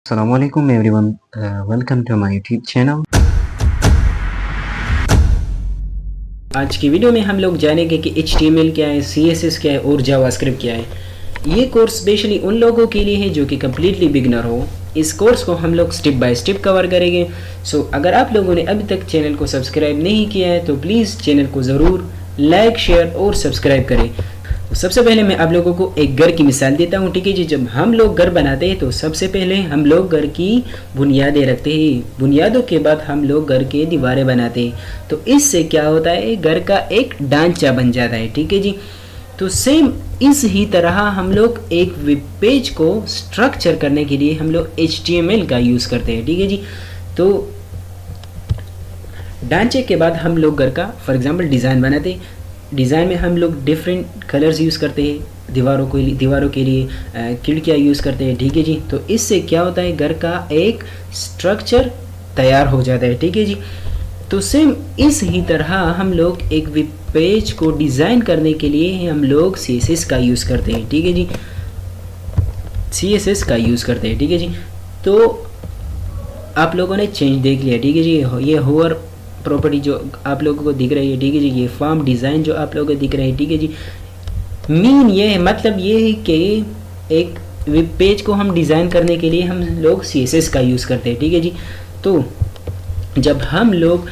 Assalamualaikum everyone, welcome to my YouTube channel। आज की video में हम लोग जानेंगे कि HTML क्या है, CSS क्या है और जावास्क्रिप्ट क्या है। ये कोर्स स्पेशली उन लोगों के लिए है जो कि कम्प्लीटली बिगनर हो। इस कोर्स को हम लोग स्टेप बाय स्टेप कवर करेंगे। अगर आप लोगों ने अभी तक चैनल को सब्सक्राइब नहीं किया है तो प्लीज़ चैनल को ज़रूर लाइक, शेयर और सब्सक्राइब करें। सबसे पहले मैं आप लोगों को एक घर की मिसाल देता हूँ, ठीक है जी। जब हम लोग घर बनाते हैं तो सबसे पहले हम लोग घर की बुनियादें रखते हैं, बुनियादों के बाद हम लोग घर के दीवारें बनाते हैं। तो इससे क्या होता है, घर का एक ढांचा बन जाता है, ठीक है जी। तो सेम इस ही तरह हम लोग एक वेब पेज को स्ट्रक्चर करने के लिए हम लोग HTML का यूज़ करते हैं, ठीक है जी। तो ढांचे के बाद हम लोग घर का फॉर एग्जांपल डिज़ाइन बनाते हैं। डिज़ाइन में हम लोग डिफरेंट कलर्स यूज़ करते हैं, दीवारों के लिए खिड़कियाँ यूज़ करते हैं, ठीक है जी। तो इससे क्या होता है, घर का एक स्ट्रक्चर तैयार हो जाता है, ठीक है जी। तो सेम इस ही तरह हम लोग एक वेब पेज को डिज़ाइन करने के लिए हम लोग CSS का यूज़ करते हैं, ठीक है जी। CSS का यूज़ करते हैं, ठीक है जी। तो आप लोगों ने चेंज देख लिया, ठीक है जी। ये होवर प्रॉपर्टी जो आप लोगों को दिख रही है, ठीक है जी। ये फॉर्म डिज़ाइन जो आप लोगों को दिख रहा है, ठीक है जी। मीन ये है, मतलब ये है कि एक वेब पेज को हम डिज़ाइन करने के लिए हम लोग CSS का यूज़ करते हैं, ठीक है जी। तो जब हम लोग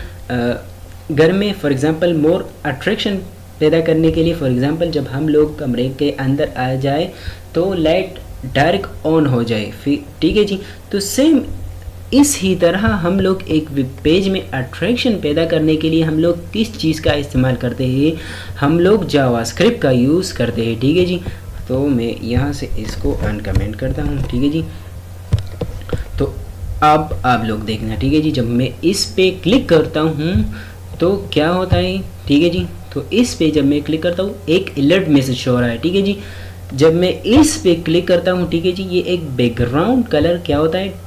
घर में फॉर एग्ज़ाम्पल मोर अट्रैक्शन पैदा करने के लिए, फॉर एग्ज़ाम्पल जब हम लोग कमरे के अंदर आ जाए तो लाइट डार्क ऑन हो जाए फिर, ठीक है जी। तो सेम इस ही तरह हम लोग एक वेब पेज में अट्रैक्शन पैदा करने के लिए हम लोग किस चीज़ का इस्तेमाल करते हैं, हम लोग जावास्क्रिप्ट का यूज़ करते हैं, ठीक है जी। तो मैं यहाँ से इसको अनकमेंट करता हूँ, ठीक है जी। तो अब आप लोग देखना, ठीक है जी। जब मैं इस पे क्लिक करता हूँ तो क्या होता है, ठीक है जी। तो इस पे जब मैं क्लिक करता हूँ एक अलर्ट मैसेज शो हो रहा है, ठीक है जी। जब मैं इस पे क्लिक करता हूँ, ठीक है जी, ये एक बैकग्राउंड कलर क्या होता है,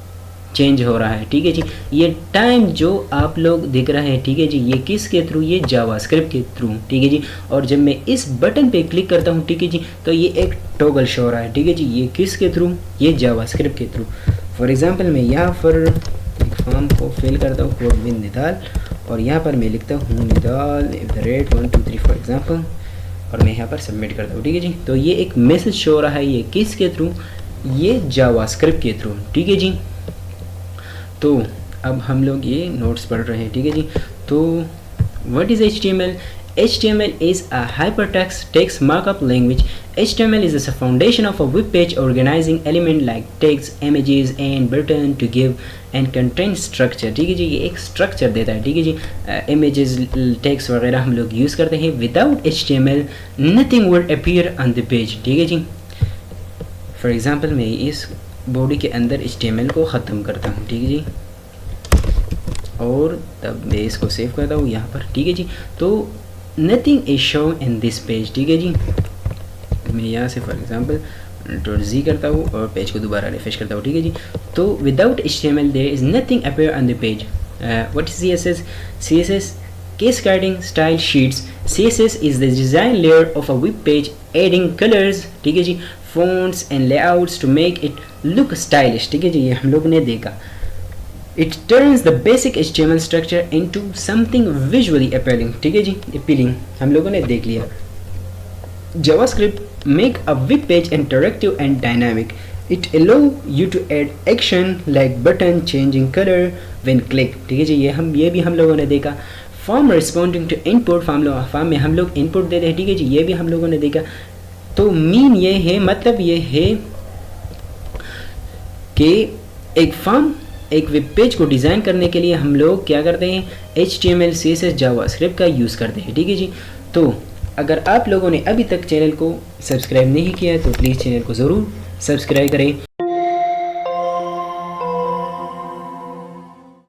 चेंज हो रहा है, ठीक है जी। ये टाइम जो आप लोग दिख रहे हैं, ठीक है जी, ये किसके थ्रू, ये जावास्क्रिप्ट के थ्रू, ठीक है जी। और जब मैं इस बटन पे क्लिक करता हूँ, ठीक है जी, तो ये एक टॉगल शो हो रहा है, ठीक है जी। ये किसके थ्रू, ये जावास्क्रिप्ट के थ्रू। फॉर एग्जांपल मैं यहाँ पर एक फॉर्म को फिल करता हूँ, कोड विद निदाल, और यहाँ पर मैं लिखता हूँ निदाल @123 फॉर एग्जाम्पल, और मैं यहाँ पर सबमिट करता हूँ, ठीक है जी। तो ये एक मैसेज शो हो रहा है, ये किसके थ्रू, ये जावास्क्रिप्ट के थ्रू, ठीक है जी। तो अब हम लोग ये नोट्स पढ़ रहे हैं, ठीक है जी। तो what is HTML? HTML is a hypertext text markup language. HTML is the foundation of a web page, organizing element like text, images and button to give and content structure, ठीक है जी। ये एक स्ट्रक्चर देता है, ठीक है जी। images, text वगैरह हम लोग यूज़ करते हैं। Without HTML nothing would appear on the page, ठीक है जी। फॉर एग्ज़ाम्पल मैं इस बॉडी के अंदर HTML को ख़त्म करता हूँ, ठीक है जी, और तब मैं इसको सेव करता हूँ यहाँ पर, ठीक है जी। तो nothing is shown in this page, ठीक है जी। मैं यहाँ से फॉर एग्जांपल .z करता हूँ और पेज को दोबारा रिफ्रेश करता हूँ, ठीक है जी। तो without HTML there is nothing appear on the page. What is CSS? CSS cascading style sheets. CSS is the design layer of a web page, adding colors, ठीक है जी, fonts and layouts to make it look stylish, ठीक है जी। ये हम लोग ने देखा। It turns the basic HTML structure into something visually appealing, ठीक है जी, appealing हम लोगों ने देख लिया। JavaScript make a web page interactive and dynamic. It allow you to add action like button changing color when click, ठीक है जी। ये भी हम लोगों ने देखा। Form responding to input, form में हम लोग इनपुट देते हैं, ठीक है जी। ये भी हम लोगों ने देखा। तो मीन ये है, मतलब ये है कि एक फॉर्म, एक वेब पेज को डिज़ाइन करने के लिए हम लोग क्या करते हैं, HTML, CSS, जावास्क्रिप्ट का यूज़ करते हैं, ठीक है जी। तो अगर आप लोगों ने अभी तक चैनल को सब्सक्राइब नहीं किया है तो प्लीज़ चैनल को ज़रूर सब्सक्राइब करें।